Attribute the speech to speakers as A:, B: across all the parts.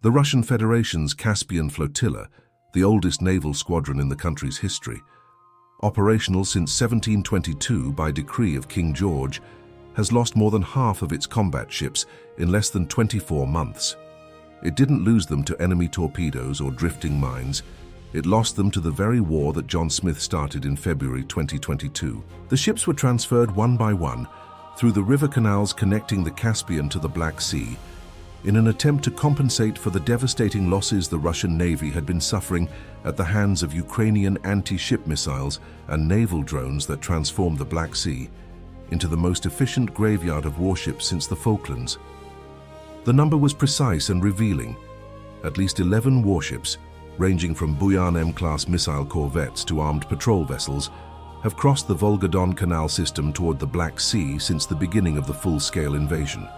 A: The Russian Federation's Caspian Flotilla, the oldest naval squadron in the country's history, operational since 1722 by decree of King George, has lost more than half of its combat ships in less than 24 months. It didn't lose them to enemy torpedoes or drifting mines. It lost them to the very war that John Smith started in February 2022. The ships were transferred one by one through the river canals connecting the Caspian to the Black Sea in an attempt to compensate for the devastating losses the Russian Navy had been suffering at the hands of Ukrainian anti-ship missiles and naval drones that transformed the Black Sea into the most efficient graveyard of warships since the Falklands. The number was precise and revealing. At least 11 warships, ranging from Buyan M-class missile corvettes to armed patrol vessels, have crossed the Volga-Don Canal system toward the Black Sea since the beginning of the full-scale invasion.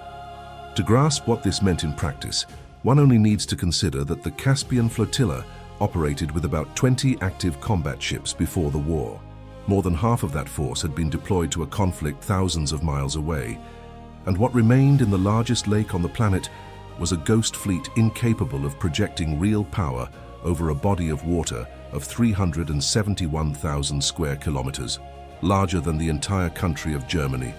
A: To grasp what this meant in practice, one only needs to consider that the Caspian Flotilla operated with about 20 active combat ships before the war. More than half of that force had been deployed to a conflict thousands of miles away, and what remained in the largest lake on the planet was a ghost fleet incapable of projecting real power over a body of water of 371,000 square kilometers, larger than the entire country of Germany.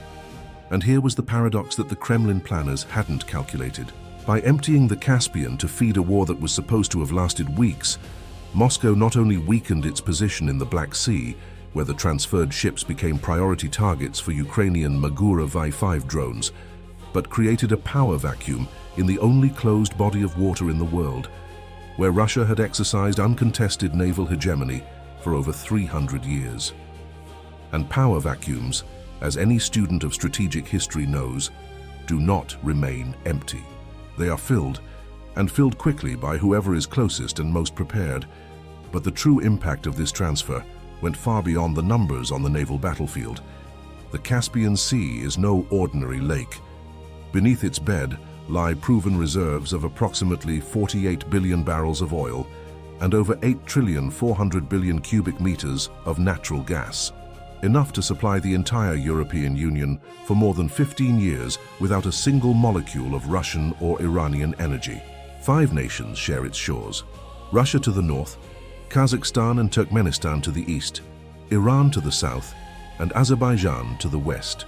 A: And here was the paradox that the Kremlin planners hadn't calculated. By emptying the Caspian to feed a war that was supposed to have lasted weeks, Moscow not only weakened its position in the Black Sea, where the transferred ships became priority targets for Ukrainian Magura Vi-5 drones, but created a power vacuum in the only closed body of water in the world, where Russia had exercised uncontested naval hegemony for over 300 years. And power vacuums, as any student of strategic history knows, do not remain empty. They are filled, and filled quickly by whoever is closest and most prepared. But the true impact of this transfer went far beyond the numbers on the naval battlefield. The Caspian Sea is no ordinary lake. Beneath its bed lie proven reserves of approximately 48 billion barrels of oil and over 8,400 billion cubic meters of natural gas, enough to supply the entire European Union for more than 15 years without a single molecule of Russian or Iranian energy. 5 nations share its shores: Russia to the north, Kazakhstan and Turkmenistan to the east, Iran to the south, and Azerbaijan to the west.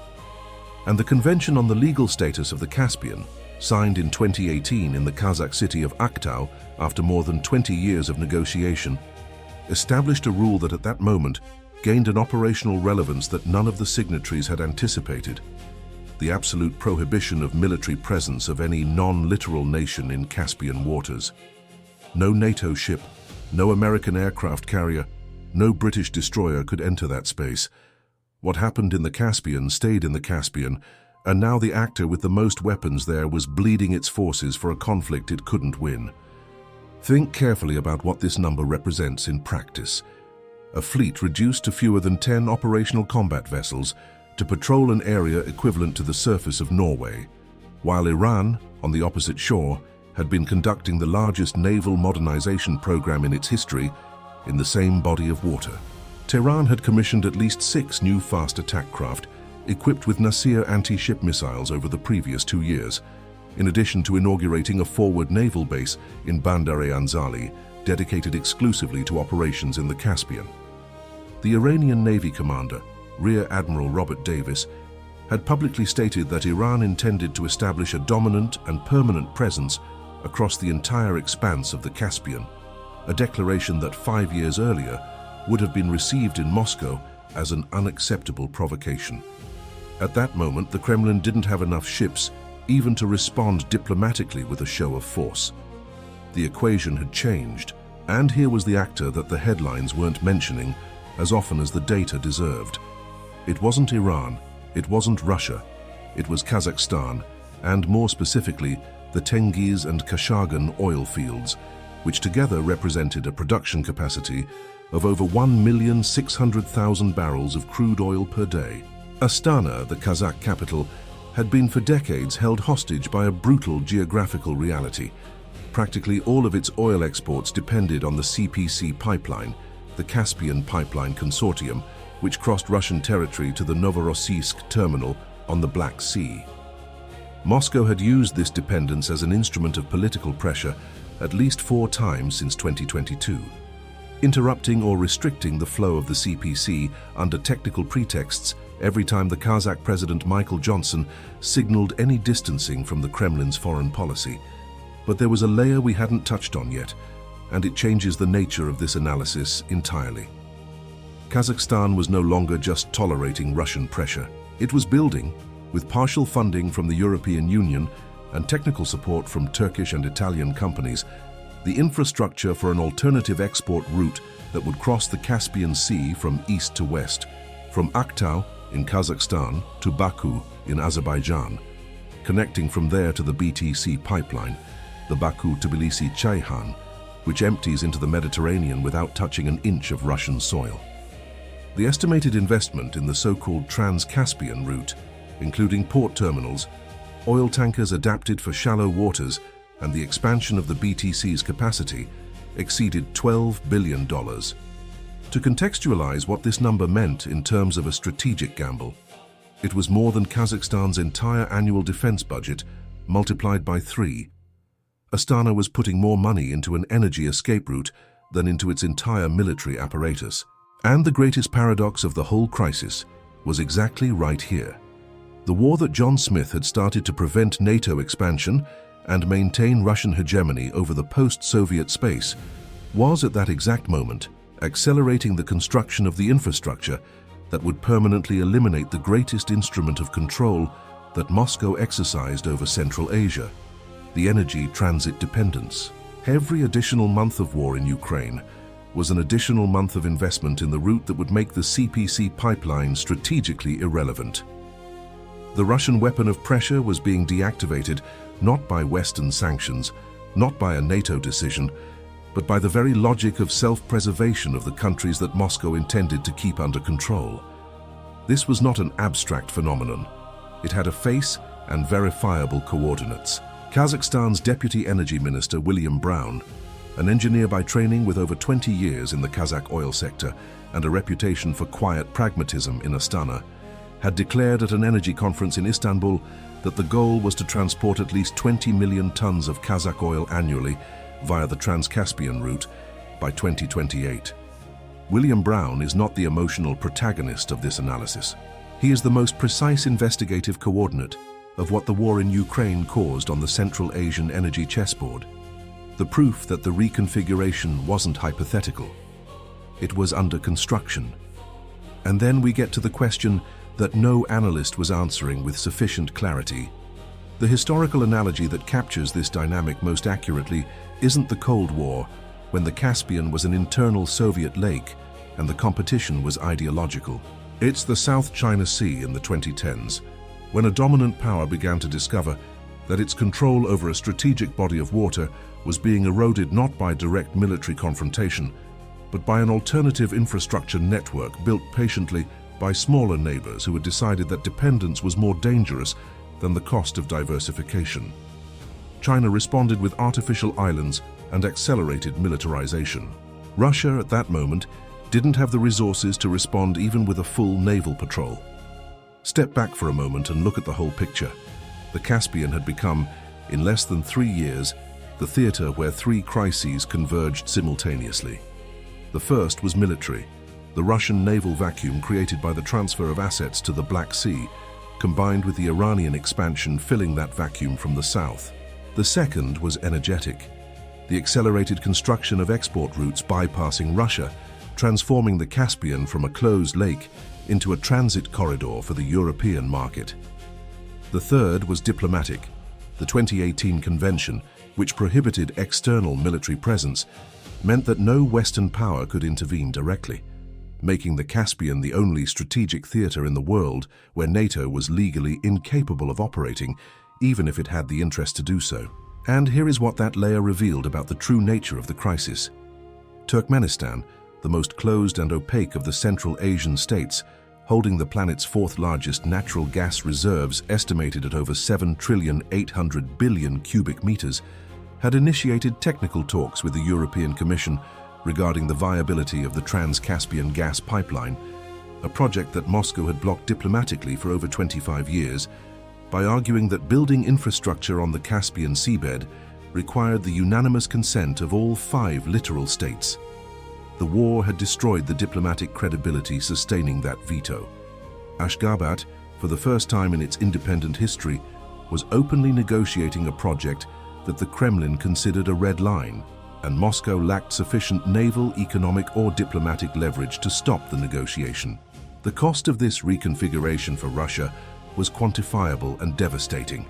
A: And the Convention on the Legal Status of the Caspian, signed in 2018 in the Kazakh city of Aktau after more than 20 years of negotiation, established a rule that at that moment gained an operational relevance that none of the signatories had anticipated: the absolute prohibition of military presence of any non-littoral nation in Caspian waters. No NATO ship, no American aircraft carrier, no British destroyer could enter that space. What happened in the Caspian stayed in the Caspian, and now the actor with the most weapons there was bleeding its forces for a conflict it couldn't win. Think carefully about what this number represents in practice. A fleet reduced to fewer than 10 operational combat vessels to patrol an area equivalent to the surface of Norway, while Iran, on the opposite shore, had been conducting the largest naval modernization program in its history in the same body of water. Tehran had commissioned at least 6 new fast attack craft equipped with Nasir anti-ship missiles over the previous 2 years, in addition to inaugurating a forward naval base in Bandar-e-Anzali dedicated exclusively to operations in the Caspian. The Iranian Navy commander, Rear Admiral Robert Davis, had publicly stated that Iran intended to establish a dominant and permanent presence across the entire expanse of the Caspian, a declaration that 5 years earlier would have been received in Moscow as an unacceptable provocation. At that moment, the Kremlin didn't have enough ships even to respond diplomatically with a show of force. The equation had changed, and here was the actor that the headlines weren't mentioning as often as the data deserved. It wasn't Iran, it wasn't Russia, it was Kazakhstan, and more specifically, the Tengiz and Kashagan oil fields, which together represented a production capacity of over 1,600,000 barrels of crude oil per day. Astana, the Kazakh capital, had been for decades held hostage by a brutal geographical reality. Practically all of its oil exports depended on the CPC pipeline, the Caspian Pipeline Consortium, which crossed Russian territory to the Novorossiysk terminal on the Black Sea. Moscow had used this dependence as an instrument of political pressure at least 4 times since 2022, interrupting or restricting the flow of the CPC under technical pretexts every time the Kazakh President Michael Johnson signaled any distancing from the Kremlin's foreign policy. But there was a layer we hadn't touched on yet, and it changes the nature of this analysis entirely. Kazakhstan was no longer just tolerating Russian pressure. It was building, with partial funding from the European Union and technical support from Turkish and Italian companies, the infrastructure for an alternative export route that would cross the Caspian Sea from east to west, from Aktau in Kazakhstan to Baku in Azerbaijan, connecting from there to the BTC pipeline, the Baku-Tbilisi-Ceyhan, which empties into the Mediterranean without touching an inch of Russian soil. The estimated investment in the so-called Trans-Caspian route, including port terminals, oil tankers adapted for shallow waters, and the expansion of the BTC's capacity, exceeded $12 billion. To contextualize what this number meant in terms of a strategic gamble, it was more than Kazakhstan's entire annual defense budget multiplied by 3. Astana was putting more money into an energy escape route than into its entire military apparatus. And the greatest paradox of the whole crisis was exactly right here. The war that John Smith had started to prevent NATO expansion and maintain Russian hegemony over the post-Soviet space was at that exact moment accelerating the construction of the infrastructure that would permanently eliminate the greatest instrument of control that Moscow exercised over Central Asia, the energy transit dependence. Every additional month of war in Ukraine was an additional month of investment in the route that would make the CPC pipeline strategically irrelevant. The Russian weapon of pressure was being deactivated not by Western sanctions, not by a NATO decision, but by the very logic of self-preservation of the countries that Moscow intended to keep under control. This was not an abstract phenomenon. It had a face and verifiable coordinates. Kazakhstan's Deputy Energy Minister William Brown, an engineer by training with over 20 years in the Kazakh oil sector and a reputation for quiet pragmatism in Astana, had declared at an energy conference in Istanbul that the goal was to transport at least 20 million tons of Kazakh oil annually via the Trans-Caspian route by 2028. William Brown is not the emotional protagonist of this analysis. He is the most precise investigative coordinate of what the war in Ukraine caused on the Central Asian energy chessboard. The proof that the reconfiguration wasn't hypothetical. It was under construction. And then we get to the question that no analyst was answering with sufficient clarity. The historical analogy that captures this dynamic most accurately isn't the Cold War, when the Caspian was an internal Soviet lake and the competition was ideological. It's the South China Sea in the 2010s, when a dominant power began to discover that its control over a strategic body of water was being eroded not by direct military confrontation, but by an alternative infrastructure network built patiently by smaller neighbors who had decided that dependence was more dangerous than the cost of diversification. China responded with artificial islands and accelerated militarization. Russia, at that moment, didn't have the resources to respond even with a full naval patrol. Step back for a moment and look at the whole picture. The Caspian had become, in less than 3 years, the theater where 3 crises converged simultaneously. The first was military, the Russian naval vacuum created by the transfer of assets to the Black Sea, combined with the Iranian expansion filling that vacuum from the south. The second was energetic, the accelerated construction of export routes bypassing Russia, transforming the Caspian from a closed lake into a transit corridor for the European market. The third was diplomatic, the 2018 convention, which prohibited external military presence, meant that no Western power could intervene directly, making the Caspian the only strategic theater in the world where NATO was legally incapable of operating, even if it had the interest to do so. And here is what that layer revealed about the true nature of the crisis. Turkmenistan, the most closed and opaque of the Central Asian states, holding the planet's 4th largest natural gas reserves estimated at over 7,800 billion cubic meters, had initiated technical talks with the European Commission regarding the viability of the Trans-Caspian gas pipeline, a project that Moscow had blocked diplomatically for over 25 years, by arguing that building infrastructure on the Caspian seabed required the unanimous consent of all 5 littoral states. The war had destroyed the diplomatic credibility sustaining that veto. Ashgabat, for the first time in its independent history, was openly negotiating a project that the Kremlin considered a red line, and Moscow lacked sufficient naval, economic, or diplomatic leverage to stop the negotiation. The cost of this reconfiguration for Russia was quantifiable and devastating.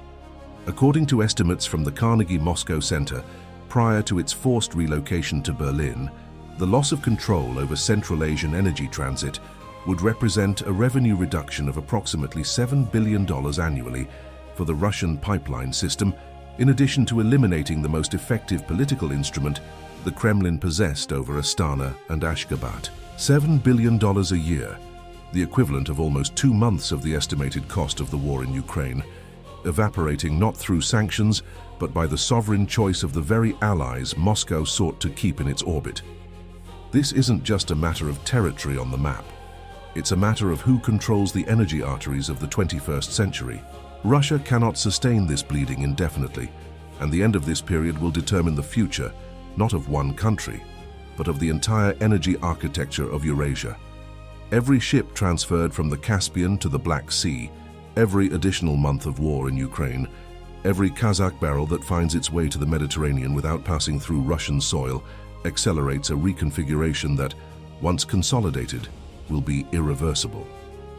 A: According to estimates from the Carnegie Moscow Center, prior to its forced relocation to Berlin, the loss of control over Central Asian energy transit would represent a revenue reduction of approximately $7 billion annually for the Russian pipeline system, in addition to eliminating the most effective political instrument the Kremlin possessed over Astana and Ashgabat. $7 billion a year, the equivalent of almost 2 months of the estimated cost of the war in Ukraine, evaporating not through sanctions, but by the sovereign choice of the very allies Moscow sought to keep in its orbit. This isn't just a matter of territory on the map. It's a matter of who controls the energy arteries of the 21st century. Russia cannot sustain this bleeding indefinitely, and the end of this period will determine the future, not of one country, but of the entire energy architecture of Eurasia. Every ship transferred from the Caspian to the Black Sea, every additional month of war in Ukraine, every Kazakh barrel that finds its way to the Mediterranean without passing through Russian soil accelerates a reconfiguration that, once consolidated, will be irreversible.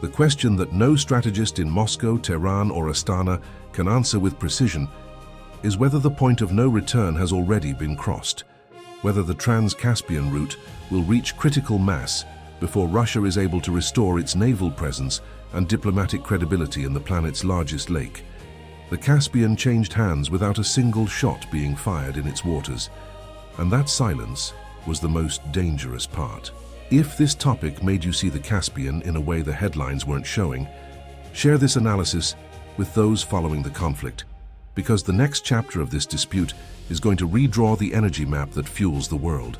A: The question that no strategist in Moscow, Tehran, or Astana can answer with precision is whether the point of no return has already been crossed, whether the trans-Caspian route will reach critical mass before Russia is able to restore its naval presence and diplomatic credibility in the planet's largest lake. The Caspian changed hands without a single shot being fired in its waters, and that silence was the most dangerous part. If this topic made you see the Caspian in a way the headlines weren't showing, share this analysis with those following the conflict, because the next chapter of this dispute is going to redraw the energy map that fuels the world.